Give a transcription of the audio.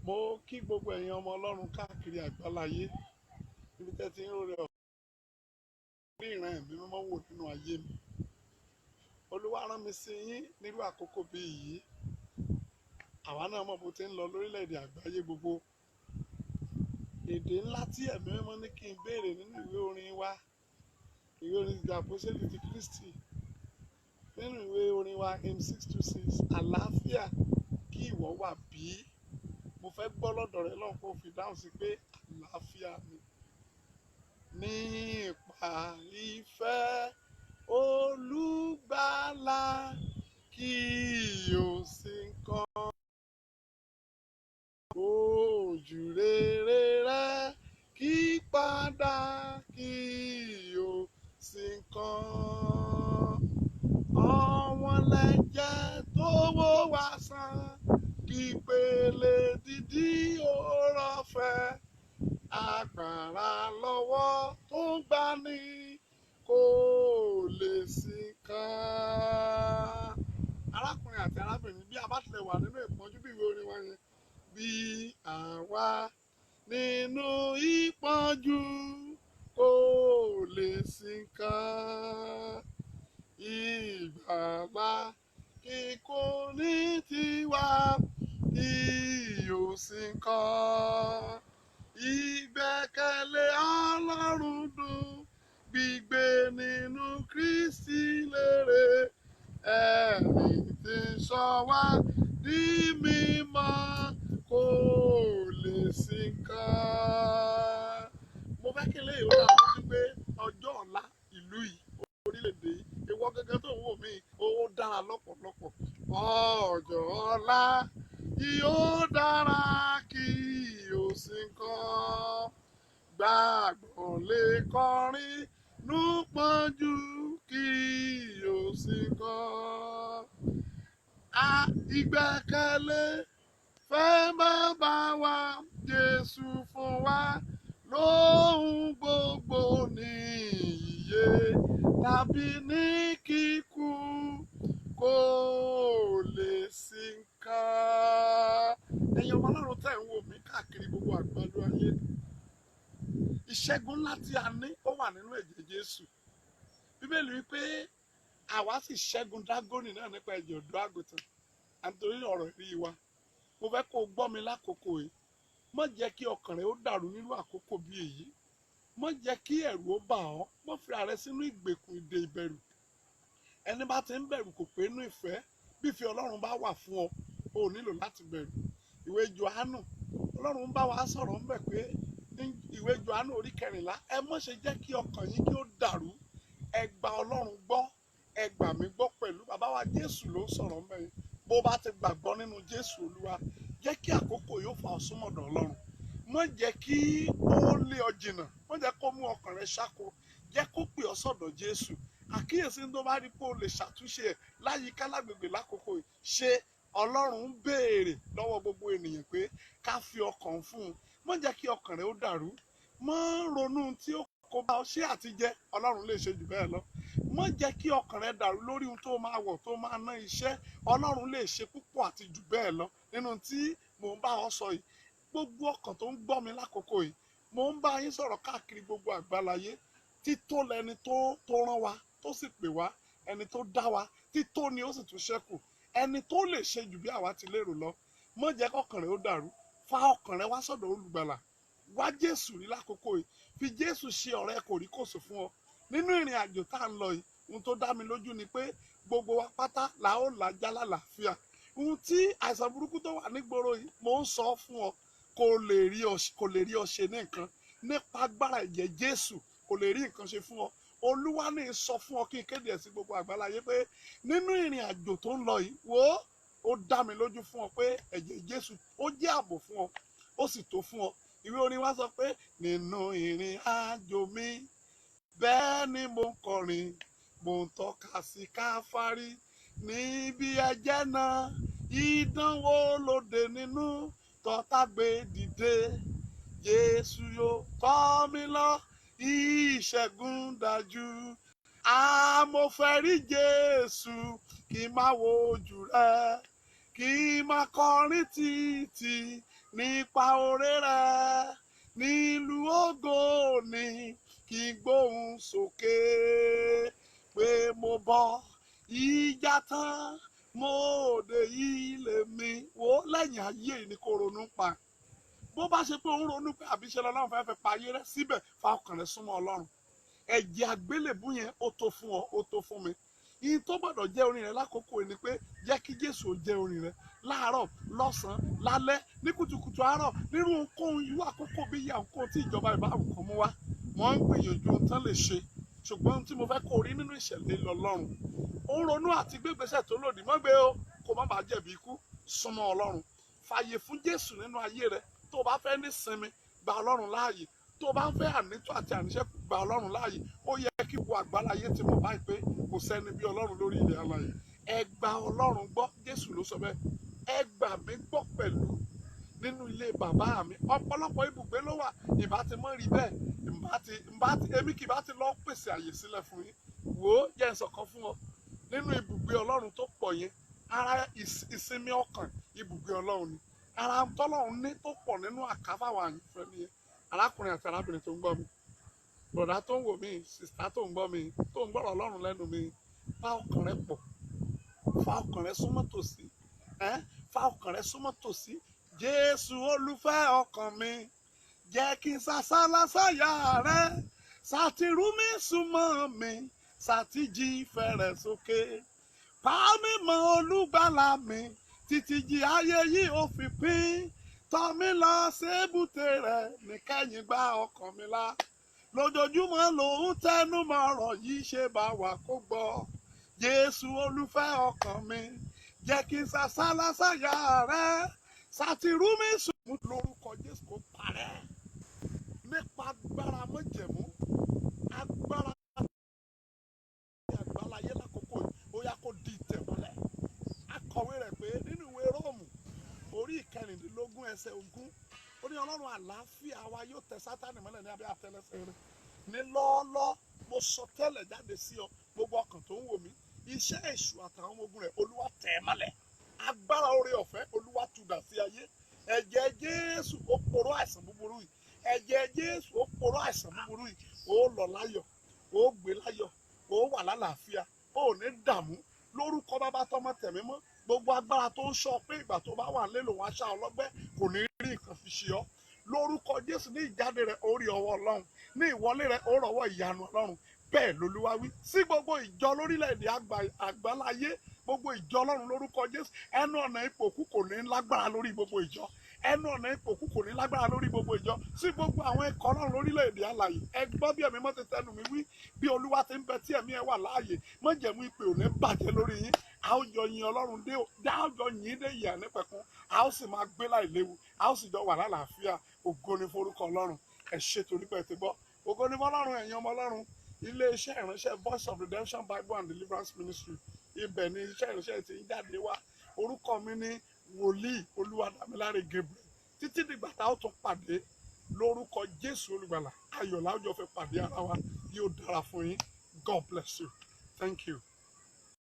Mo kí gbogbo ẹ̀yin ọmọ Ọlọ́run káàkiri àgbáláyé níbi tẹ́ ti ń rọrẹ ọ̀fẹ́ ní ìran ẹ̀mí mímọ́ wò nínú ayé mi. Olúwa rán mi sí yín nírú àkókò bí yìí. Àwa náà mọ̀ bó ti ń lọ lórílẹ̀‐èdè àgbáyé gbogbo. Èdè ńlá tí ẹ̀mí mímọ́ ní kí n béèrè nínú ìwé orin wa, ìwé orin ti Àpọ́sítélì ti Kristi, nínú ìwé orin wa hymn 626, àlàáfíà kí ìwọ wà bí. Mo fẹ́ gbọ́ lọ́dọ̀ rẹ lọ́hùn kó fi dáhùn sí pé àlàáfíà mi. Nípa ìfẹ́ Olùgbàlà kí o sì kàn ojú rere rẹ kí padà kí o sì kàn ọ̀wọ́n lẹ́jẹ̀ tó wò wá sàn ìpele dídí ọ̀rọ̀fẹ́ agbára lọ́wọ́ tó gbani kò lè sí kan. Arákùnrin àti arábìnrin, bí a bá tilẹ̀ wà nínú ìpọ́njú bí ìwé orin wa yẹn, bí àwa nínú ìpọ́njú kò lè sí kan. Ìgbàlà kíkó ní tiwa kí o sì kàn. Ìgbẹ́kẹ̀lé Ọlọ́run dùn gbígbé nínú Kristi lérè. Ẹni tí ń sọ wá di mímọ́ kò lè sí kan. Mo fẹ́ kí eléyìí ó dára lójú pé ọjọ́ ọ̀la ìlú yìí, orílẹ̀-èdè yìí, ìwọ gẹ́gẹ́ tó ń wò mí, ó dára lọ́pọ̀lọpọ̀. Ọjọ́ ọ̀la yóò dára kí o sì kàn. Gbàgbọ́ lè kọrin nú pọ́njú kí o sì kàn. Ìgbẹ́kẹ̀lé fẹ́ bàbá wa Jésù fún wa lóhun gbogbo ní ìyè tàbí ní kíkú kò lè sí kan. Ẹ̀yin ọmọ Ọlọ́run tẹ̀ ń wò mí káàkiri gbogbo àgbáńlá ayé. Ìṣẹ́gun ńlá tí a ní ó wà nínú ẹ̀jẹ̀ Jésù. Bíbélì wípé àwa sì ṣẹ́gun Dágónì náà nípa ẹ̀jẹ̀ ọ̀dọ́ àgùntàn àti ọ̀rọ̀ ìrí wa. Mo fẹ́ kó o gbọ́ mi lákòókò yìí. Má jẹ́ kí ọkàn rẹ ó dàrú nínú àkókò bí èyí. Má jẹ́ kí ẹ̀rù ó bà ọ́. Má fi ara rẹ sínú ìgbèkùn ìdè ìbẹ̀rù. Ẹni bá ti ń bẹ̀rù kò pé inú ìfẹ́. Bí ìfẹ́ Ọlọ́run bá wà fún ọ, o ò nílò láti bẹ̀rù. Ìwé Jòhánù, Ọlọ́run bá wa sọ̀rọ̀ ńbẹ̀ pé ìwé Jòhánù orí 14, ẹ má ṣe jẹ́ kí ọkàn yín kí ó dàrú. Ẹ gba Ọlọ́run gbọ́, ẹ gbà mí gbọ́ pẹ̀lú. Bàbá wa Jésù ló sọ̀rọ̀ ńbẹ̀ yìí. Bó bá ti gbàgbọ́ nínú Jésù Olúwa, jẹ́ kí àkókò yóò fa ọ súnmọ́dọ̀ Ọlọ́run. Má jẹ́ kí ó lé ọ jìnnà. Má jẹ́ kó mú ọkàn rẹ ṣáko. Jẹ́ kó pè ọ sọ́dọ̀ Jésù. Àkíyèsí tó bá rí pé o lè ṣàtúnṣe ẹ̀ láyìíká lágbègbè lákòókò yìí. Ṣé Ọlọ́run ń béèrè lọ́wọ́ gbogbo ènìyàn pé ká fi ọkàn fún un. Má jẹ́ kí ọkàn rẹ ó dàrú. Má ronú tí ó kó bá ọ ṣe àtijẹ. Ọlọ́run lè ṣe jù bẹ́ẹ̀ lọ. Má jẹ́ kí ọkàn rẹ dàrú lórí ohun tó máa wọ̀ tó máa ná iṣẹ́. Ọlọ́run lè ṣe púpọ̀ àti jù bẹ́ẹ̀ lọ nínú tí mò ń bá ọ sọ yìí. Gbogbo ọkàn tó ń gbọ́ mi lákòókò yìí, mò ń bá yín sọ̀rọ̀ káàkiri gbogbo àgbáláyé. Tító lẹni tó rán wa, tó sì pè wá, ẹni tó dá wa, tító ni ó sì tún ṣẹ́kù. Ẹni tó lè ṣe jù bí àwa ti lérò lọ. Má jẹ́ kọ́kàn rẹ ó dàrú. Fa ọkàn rẹ wá sọ́dọ̀ olùgbàlà. Wá Jésù rí lákòókò yìí. Fi Jésù ṣe ọ̀rẹ́ kòríkòsùn fún ọ. Nínú ìrìn àjò tá à ń lọ yìí, ohun tó dá mi lójú ni pé gbogbo wa pátá là ó làjà lálàáfíà. Ohun tí àìsàn burúkú tó wà nígboro yìí, mò ń sọ fún ọ, kò lè rí ọ ṣe ní nǹkan. Nípa agbára ẹ̀jẹ̀ Jésù kò lè rí nǹkan ṣe fún ọ. Olúwa ní sọ fún ọ kí n kéde ẹ̀ sí gbogbo àgbáláyé pé nínú ìrìn àjò tó ń lọ yìí, wò ó dá mi lójú fún ọ pé ẹ̀jẹ̀ Jésù ó jẹ́ ààbò fún ọ, ó sì tó fún ọ. Ìwé orin wa sọ pé nínú ìrìn àjò mi bẹ́ẹ̀ ni mo ń kọrin, mo ń tọ́ka sí Káfárì níbi ẹ̀jẹ̀ náà. Ìdánwò lóde nínú tọ́ta gbé dìde. Jésù yóò tọ́ mi lọ, ìṣẹ́gun dájú. Mo fẹ́ rí Jésù kí n má wo ojú rẹ̀. kí n máa kọrin títì nípa oore rẹ̀, nílùú ògo ni kí n gbóhùn sókè pé mo bọ́ ìjà tán mo dé ilé mi. Wò ó, lẹ́yìn ayé yìí ni kò ronú pa. Bó bá ṣe pé òun ronú pé àbí ṣe lọ́lọ́run fẹ́ fẹ́ pa ayé rẹ̀, síbẹ̀ fa ọkàn rẹ̀ súnmọ́ Ọlọ́run. Ẹ̀jẹ̀ àgbélébù yẹn ó tó fún ọ, ó tó fún mi. Ìyìn tó gbọ́dọ̀ jẹ́ orin rẹ̀ lákòókò yìí ni pé jẹ́ kí Jésù ó jẹ́ orin rẹ̀ láàárọ̀, lọ́sàn-án, lálẹ́, ní kùtùkùtù àárọ̀, nínú ohunkóhun irú àkókò bí ìyá ohunkóhun tí ìjọba ìbáwò kan mú wá. Wọ́n ń gbìyànjú ohun tán lè ṣe, ṣùgbọ́n ohun tí mo fẹ́ kó rí nínú ìṣẹ̀lẹ̀ l'Ọlọ́run. Ó ń ronú àti gbégbésẹ̀ tó lòdì mọ́ gbé o, kó má bàa jẹ̀bi ikú. Súnmọ́ Ọlọ́run, fààyè fún Jésù nínú ayé rẹ̀. Tó o bá fẹ́ ní sinmi, gba Ọlọ́run láàyè. Tó o bá ń fẹ́ ànító àti àníṣẹ́kù, gba Ọlọ́run láàyè. Ó yẹ kí wo àgbáláyé tí mo báyìí pé kò sẹ́ni bí Ọlọ́run lórí ilẹ̀ alààyè. Ẹ gba Ọlọ́run gbọ́, Jésù ló sọ bẹ́ẹ̀. Ẹ gbà mí gbọ́ pẹ̀lú nínú ilé bàbá mi. Ọ̀pọ̀lọpọ̀ ibùgbé ló wà, ìbá ti mọ́ rí bẹ́ẹ̀. Èmi kì bá ti lọ pèsè àyè sílẹ̀ fún yín. Wò ó, jẹ́ n sọ̀kan fún ọ. Nínú ibùgbé Ọlọ́run tó pọ̀ yẹn, ara ìsinmi ọkàn ibùgbé Ọlọ́run ni. Ara tọ́lọ́run ní tó pọ̀ nínú àkáfàwà àyànfẹ́ nìyẹn. Arákùnrin àti arábìnrin tó ń gbọ́ mi, bọ̀dá tó ń wò mí, sìstá tó ń gbọ́ mi, tó ń gbọ́rọ̀ Ọlọ́run lẹ́nu mi, fa ọkàn rẹ pọ̀, fa ọkàn rẹ súnmọ́ tòsí, fa ọkàn rẹ súnmọ́ tòsí. Jésù olùfẹ́ ọkàn mi, jẹ́ kí n sàsálà sáyà rẹ, sàtìrú mi súnmọ́ mi, sàtìjì fẹ̀rẹ̀ sókè. Pa mí mọ́ olùgbàlà mi, títí jí ayé yìí ó fi pín. Tọ́ mi lọ sébùté rẹ̀, níkẹyìn gba ọkàn mi là. Lójoojúmọ́ lòun tẹnu mọ́ ọ̀rọ̀ yìí, ṣe bá wà kó gbọ́. Jésù olùfẹ́ ọkàn mi, jẹ́ kí n sàsálà sáyà rẹ, sàtìrú mi sùn. Lórúkọ Jésù kó parẹ́ nípa agbára májẹ̀mú, agbára àgbáláyé lákòókò yìí, ó yá kó di ìtẹ̀mọ́lẹ̀. Akọ̀wé rẹ̀ pé nínú ìwé Róòmù orí 16:20, ó ní Ọlọ́run àlàáfíà wa yóò tẹ Sátánì mọ́lẹ̀ ní abẹ́ àtẹ́lẹsẹ̀ rẹ̀. Ní lọ́ọ́lọ́ mo sọ tẹ́lẹ̀ jáde sí ọ, gbogbo ọkàn tó ń wò mí, iṣẹ́ èṣù àtàwọn ọmọ ogun rẹ̀ Olúwa tẹ̀ ẹ́ mọ́lẹ̀. Agbára oore ọ̀fẹ́ Olúwa tudà sí ayé. Ẹ̀jẹ̀ Jésù ó poró àìsàn búburú yìí. Ẹ̀jẹ̀ Jésù ó poró àìsàn búburú yìí. Ó lọ láyọ̀, ó gbé láyọ̀, ó wà lálàáfíà, ó ní dààmú. Lórúkọ Bàbá tọmọ tẹ̀mí mọ́, gbogbo agbára tó ń sọ pé ìgbà tó bá wà nílò wọn aṣá ọlọ́gbẹ́ kò ní rí nǹkan fi ṣe ọ́. Lórúkọ Jésù, ní ìjáde rẹ̀ ó rí ọwọ́ Ọlọ́run, ní ìwọlé rẹ̀ ó rọwọ́ ìyanu Ọlọ́run. Bẹ́ẹ̀ l'Olúwa wí sí gbogbo ìjọ lórílẹ̀‐èdè àgbáláyé, gbogbo ìjọ Ọlọ́run lórúkọ Jésù. Ẹnu ọ̀nà ipò òkú kò ní lágbára lórí gbogbo ìjọ. Ẹnu ọ̀nà ipò òkú kò ní lágbára lórí gbogbo ìjọ. Sí gbogbo àwọn ikọ̀ Ọlọ́run lórílẹ̀‐èdè alààyè, ẹ gbọ́ bí ẹ̀mí mọ́ ti tẹnu mi wí, bí Olúwa ti ń bẹ tí ẹ̀mí ẹ wà láàyè, májẹ̀mú ìpè ò ní bàjẹ́ lórí yín. A ó jọ yin Ọlọ́run dé, a ó jọ yìn dé ìyà nípẹ̀kun, a ó sì máa gbé láì léwu, a ó sì jọ wà lálàáfíà. Ògo ni forúkọ Ọlọ́run. Ẹ ṣé torí pé ẹ ti gbọ́. Ògo ni fọ́lọ́run, ẹ̀yin ọmọ Ọlọ́run. Ilé iṣẹ́ ìránṣẹ́ Voice of Redemption Bible and Deliverance Ministry, ibẹ̀ ni iṣẹ́ ìránṣẹ́ ti ń jáde wá. Orúkọ mi ni Wòlíì Olúwadámiláre Gabriel. Títí dìgbà tá ó tún pàdé lórúkọ Jésù Olùgbàlà, ayọ̀ la ó jọ fẹ́ pàdé ara wa. Yóò dára fún yín. God bless you. Thank you.